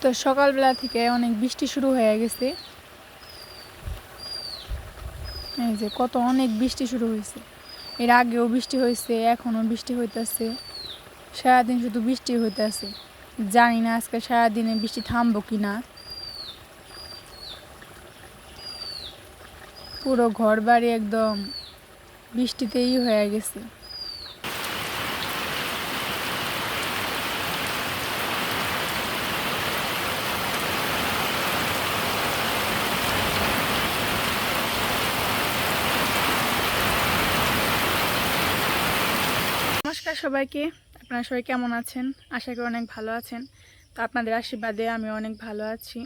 তো সকালবেলা থেকে অনেক বৃষ্টি শুরু হয়ে গেছে। এই যে কত অনেক বৃষ্টি শুরু হয়েছে, এর আগেও বৃষ্টি হয়েছে, এখনও বৃষ্টি হইতেছে, সারাদিন শুধু বৃষ্টি হইতেছে। জানি না আজকে সারাদিনে বৃষ্টি থামবো কি না। পুরো ঘর বাড়ি একদম বৃষ্টিতেই হয়ে গেছে। নমস্কার সবাইকে, আপনারা সবাই কেমন আছেন? আশা করি অনেক ভালো আছেন। তো আপনাদের আশীর্বাদে আমি অনেক ভালো আছি।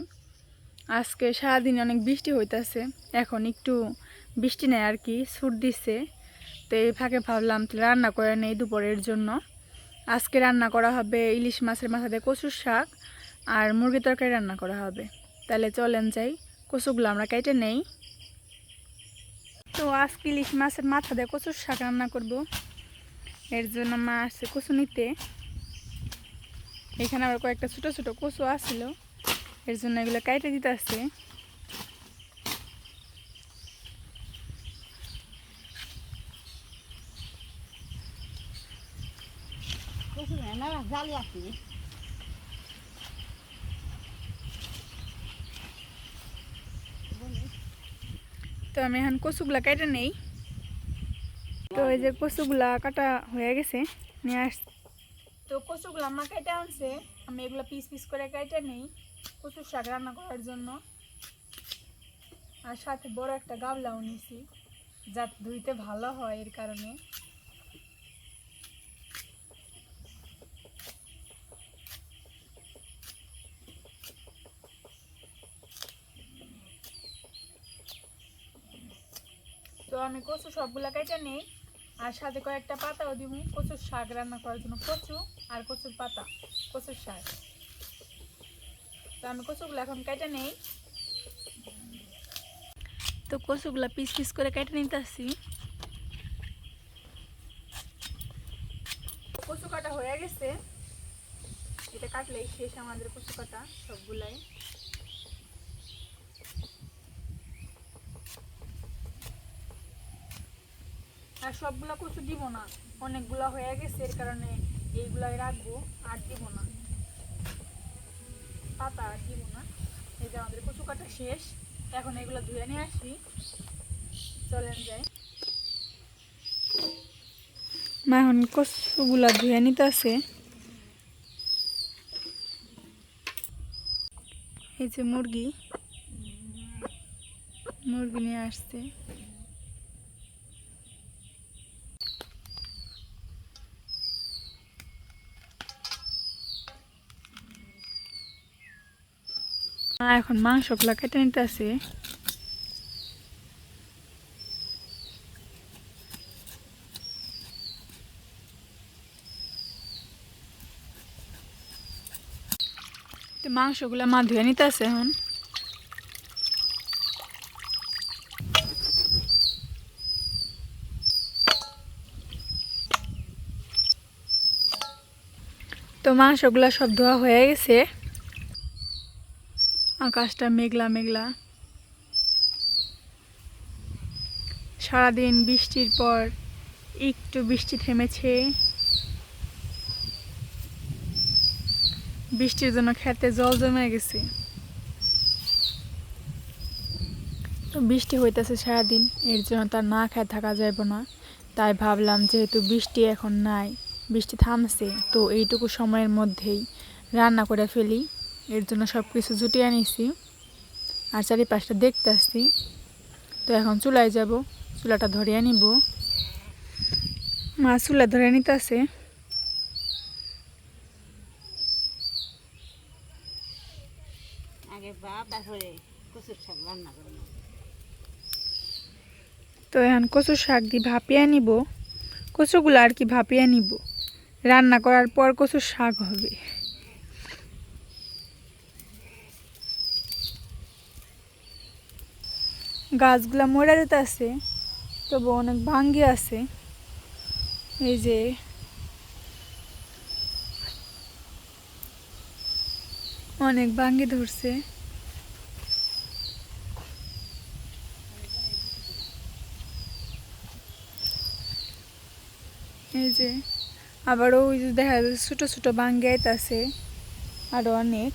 আজকে সারাদিন অনেক বৃষ্টি হইতেছে, এখন একটু বৃষ্টি নেই আর কি, ছুট দিচ্ছে। তো এই ফাঁকে ভাবলাম রান্না করে নেই দুপুরের জন্য। আজকে রান্না করা হবে ইলিশ মাছের মাথা দিয়ে কচুর শাক আর মুরগি তরকারি রান্না করা হবে। তাহলে চলেন যাই, কচুগুলো আমরা কেটে নেই। তো আজকে ইলিশ মাছের মাথা দিয়ে কচুর শাক রান্না করব। এর জন্য মা আসছে কচু নিতে। এখানে আবার কয়েকটা ছোটো ছোটো কচু আসছিল, এর জন্য এগুলো কেটে দিতে আসছে। তো আমি এখন কচুগুলা কেটে নেই। তো এই যে কচুগুলা কাটা হয়ে গেছে, নিয়ে আস। তো কচুগুলা মা কেটে আনছে, আমি এগুলো পিস পিস করে কেটে নেই কচুর শাক রান্না করার জন্য। আর সাথে বড় একটা গামলাও নিয়েছি, যাতে ধুইতে ভালো হয় এর কারণে। তো আমি কচু সবগুলা কেটে নেই, আর সাথে কয়েকটা পাতাও দিব কচুর শাক রান্না করার জন্য। কচু আর কচুর পাতা, কচুর শাক। তো আমি কচুগুলো এখন কেটে নেই। তো কচুগুলা পিস পিস করে কেটে নিতেছি। কচু কাটা হয়ে গেছে, এটা কাটলেই শেষ আমাদের কচু কাটা সবগুলাই। আর সবগুলা কচু দিব না, অনেকগুলা হয়ে গেছে, এর কারণে এইগুলাই রাখবো, আর দিব না পাতা, আর দিব না। এই যে আমাদের কচু কাটা শেষ, এখন এগুলো ধুয়ে নিয়ে আসি, চলেন যাই। মা এখন কচুগুলা ধুয়ে নিতে আছে। এই যে মুরগি নিয়ে আসছে। এখন মাংসগুলা কেটে নিতে আছে। মাংসগুলা মা ধুয়ে নিতে আছে এখন। তো মাংসগুলা সব ধোয়া হয়ে গেছে। আকাশটা মেঘলা মেঘলা, সারাদিন বৃষ্টির পর একটু বৃষ্টি থেমেছে। বৃষ্টির জন্য খেতে জল জমে গেছে। তো বৃষ্টি হইতেছে সারাদিন, এর জন্য তার না খেয়ে থাকা যাবে না। তাই ভাবলাম যেহেতু বৃষ্টি এখন নাই, বৃষ্টি থামছে, তো এইটুকু সময়ের মধ্যেই রান্না করে ফেলি। এর জন্য সব কিছু জুটিয়ে আনিছি, আর চারিপাশটা দেখতে আসছি। তো এখন চুলায় যাব, চুলাটা ধরিয়ে নিব। মা চুলা ধরে নিতে আছে। তো এখন কচু শাক দিয়ে ভাপিয়ে নিব, কচুগুলো আর কি ভাপিয়ে নিব। রান্না করার পর কচুর শাক হবে। গাছগুলা মরে যেতে আছে, তবু অনেক ভাঙ্গি আছে। এই যে অনেক ভাঙ্গি ধরছে। এই যে আবার ওই যে দেখা যাচ্ছে ছোট ছোট ভাঙ্গি আইতাছে আরো অনেক।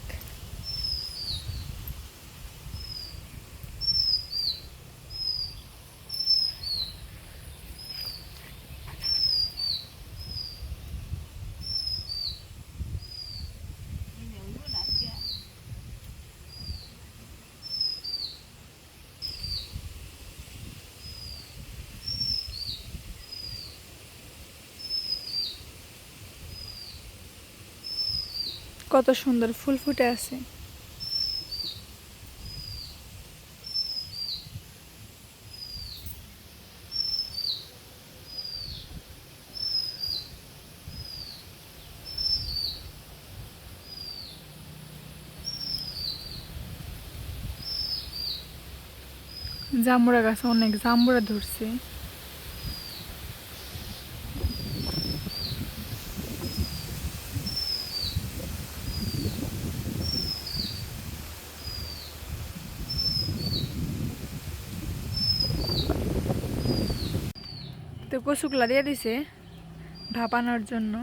কত সুন্দর ফুল ফুটে আছে। জাম্বুরা গাছে অনেক জাম্বুরা ধরছে। তো কচুগুলা দিয়ে দিছে ভাপানোর জন্য।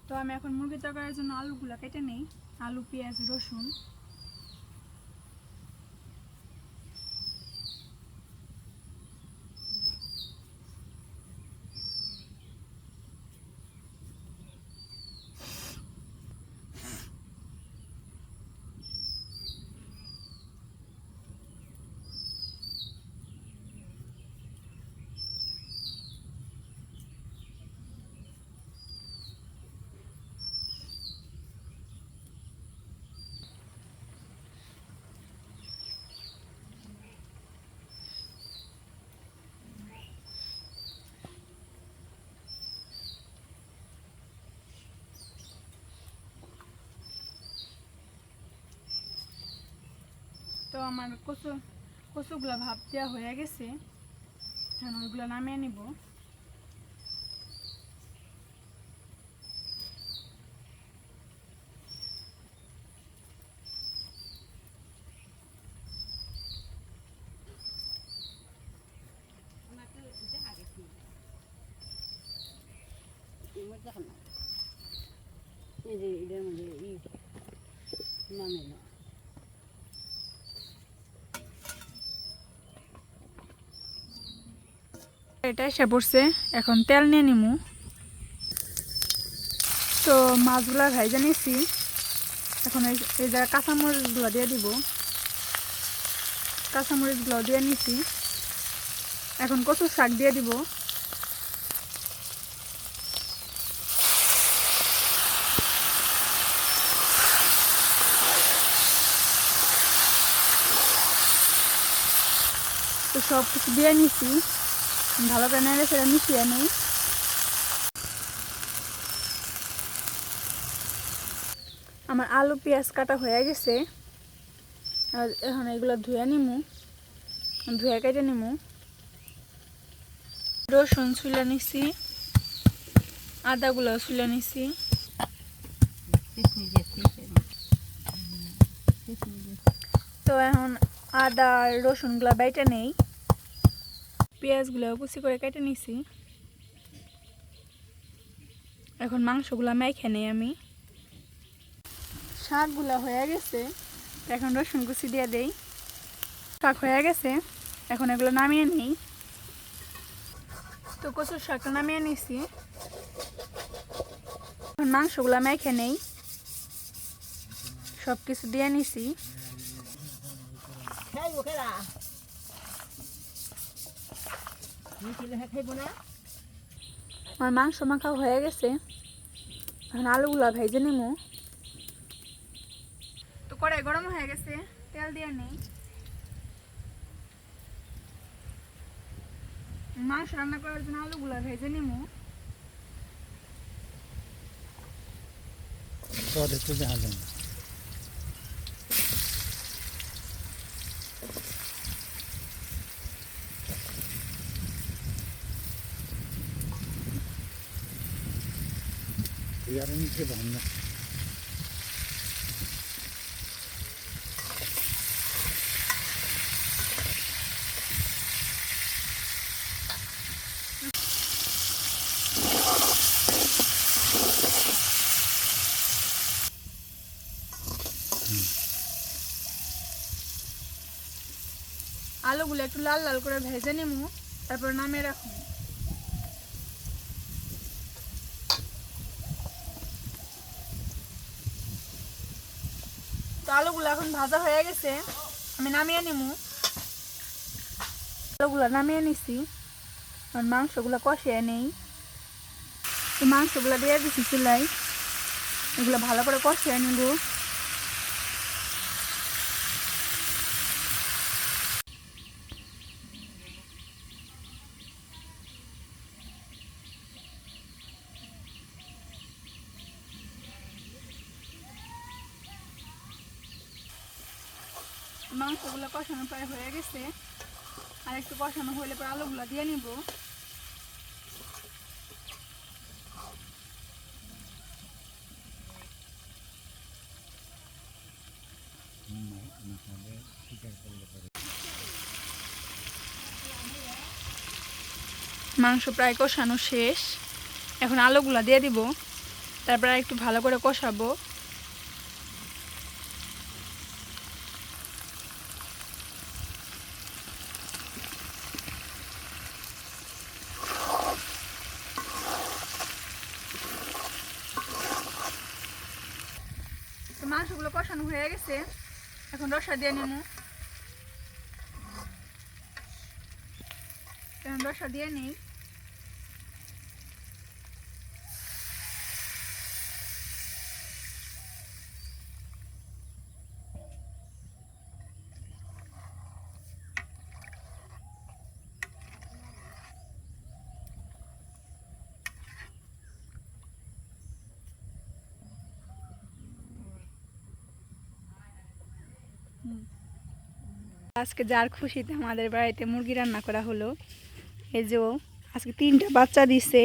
তো আমি এখন মুরগির তরকারির জন্য আলুগুলা কেটে নেই। আলু, পেঁয়াজ, রসুন। তো আমার কচুগুলা ভাপ দেওয়া হয়ে গেছে, এখন ওইগুলো নামিয়ে নিব। এটা এসে পড়ছে, এখন তেল নিয়ে নিমু। তো মাছগুলা ভাইজা নিছি, এখন এই জায়গায় কাঁচামরিচগুলো দিয়ে দিব। কাঁচামরিচগুলো দিয়ে নিছি, এখন কচুর শাক দিয়ে দিব। তো সব কিছু দিয়ে নিছি, ভালো করে নেড়ে সেটা মিশিয়ে নিই। আমার আলু পেঁয়াজ কাটা হয়ে গেছে, আর এখন এগুলো ধুয়ে নিমু, ধুয়ে কেটে নিমু। রসুন ছুলে নিছি, আদাগুলো ছুলে নিছি। তো এখন আদা আর রসুনগুলো বেটে নেই, পেঁয়াজগুলো কুচি করে কেটে নিছি। এখন মাংসগুলো মেখে নেই আমি। শাকগুলো হয়ে গেছে, এখন রসুন কুচি দিয়ে দেই। শাক হয়ে গেছে, এখন এগুলো নামিয়ে নিই। তো কচুর শাকটা নামিয়ে নিছি, এখন মাংসগুলো মেখে নেই। সব কিছু দিয়ে নিছি। আমার মাংস মাখা হয়ে গেছে, এখন আলুগুলো ভেজে নিমু। তো কড়াই গরম হয়ে গেছে, তেল দিয়ে নেই। মাংস রান্না করার জন্য আলুগুলো ভেজে নিমু। यार नीचे भागना আলুগুলো একটু লাল লাল করে ভেজে নিমু, তারপর নামিয়ে রাখবো। তো আলুগুলো এখন ভাজা হয়ে গেছে, আমি নামিয়ে নিমু। আলুগুলো নামিয়ে নিছি, আর মাংসগুলো কষিয়ে নেই। তো মাংসগুলো দিয়ে দিছি চুলাই, এগুলো ভালো করে কষিয়ে নেব। মাংসগুলো কষানো প্রায় হয়ে গেছে, আর একটু কষানো হলে পরে আলুগুলো দিয়ে নিব। মাংস প্রায় কষানো শেষ, এখন আলুগুলো দিয়ে দিব, তারপর একটু ভালো করে কষাবো। তো মাংসগুলো কষানো হয়ে গেছে, এখন রসা দিয়ে নেব। এখন রসা দিয়ে নেই। আজকে যার খুশিতে আমাদের বাড়িতে মুরগি রান্না করা হলো। এই যে আজকে 3টা বাচ্চা দিছে,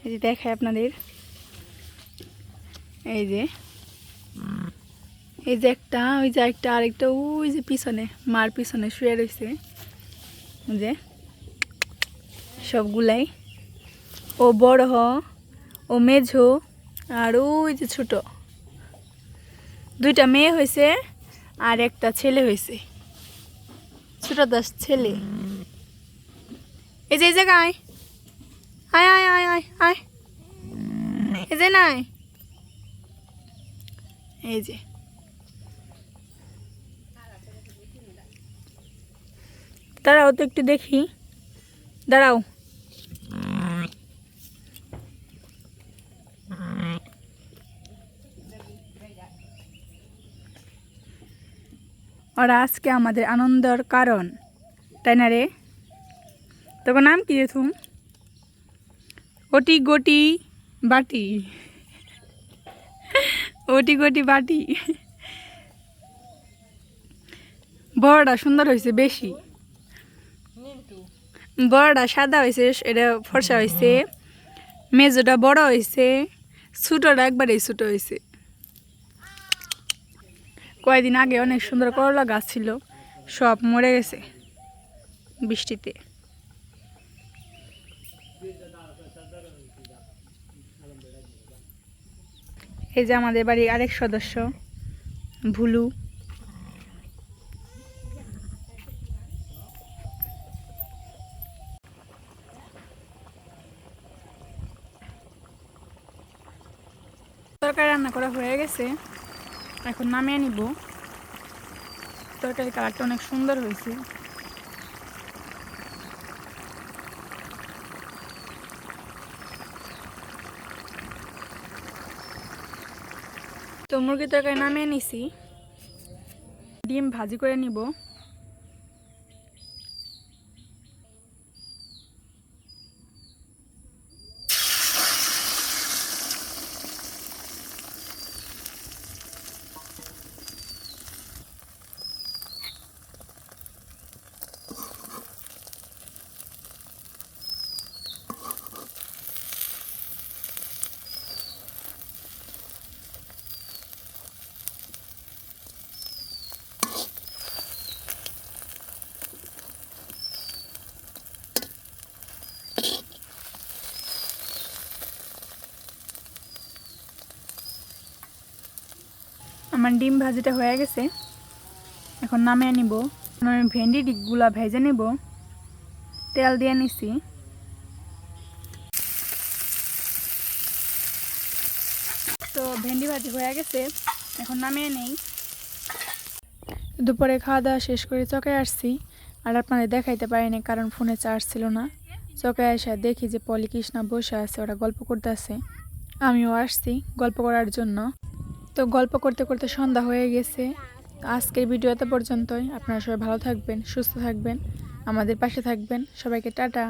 এই যে দেখায় আপনাদের। এই যে একটা, ওই যে একটা, আরেকটা ওই যে পিছনে মার পিছনে শুয়ে রয়েছে। যে সবগুলাই, ও বড় ও মেঝো, আর ওই যে ছোট। 2টা মেয়ে হয়েছে আর একটা ছেলে হয়েছে, ছোট 10 ছেলে। এই যে এই জায়গায় আয় আয় আয় আয় আয়, এই যে নাই, এই যে দাঁড়াও তো একটু দেখি, দাঁড়াও। ওরা আজকে আমাদের আনন্দের কারণ, তাই না রে? তোর নাম কি রে? তুমি ওটি গটি বাটি, ওটি গটি বাটি। বড়টা সুন্দর হয়েছে বেশি, বড়টা সাদা হয়েছে, এটা ফর্সা হয়েছে। মেজোটা বড় হয়েছে, ছোটটা একবারে ছোট হয়েছে। কয়েকদিন আগে অনেক সুন্দর করলা গাছ ছিল, সব মরে গেছে বৃষ্টিতে। এই যে আমাদের বাড়ির আরেক সদস্য ভুলু। তরকারি রান্না করা হয়ে গেছে, এখন নামিয়ে নিব। তরকারি কালারটা অনেক সুন্দর হয়েছে। তো মুরগির তরকারি নামিয়ে নিছি, ডিম ভাজি করে নিব। আমার ডিম ভাজিটা হয়ে গেছে, এখন নামিয়ে নিব। আমি ভেন্ডিগুলা ভেজে নিব, তেল দিয়ে নিছি। তো ভেন্ডি ভাজি হয়ে গেছে, এখন নামিয়ে নেই। দুপুরে খাওয়া দাওয়া শেষ করে চকে আসছি, আর আপনাদের দেখাইতে পারিনি কারণ ফোনে চার্জ ছিল না। চকে এসে দেখি যে পলি কৃষ্ণা বসে আছে, ওরা গল্প করতে আছে। আমিও আসছি গল্প করার জন্য। তো গল্প করতে করতে সন্ধ্যা হয়ে গেছে। আজকের ভিডিও এত পর্যন্তই। আপনারা সবাই ভালো থাকবেন, সুস্থ থাকবেন, আমাদের পাশে থাকবেন। সবাইকে টাটা।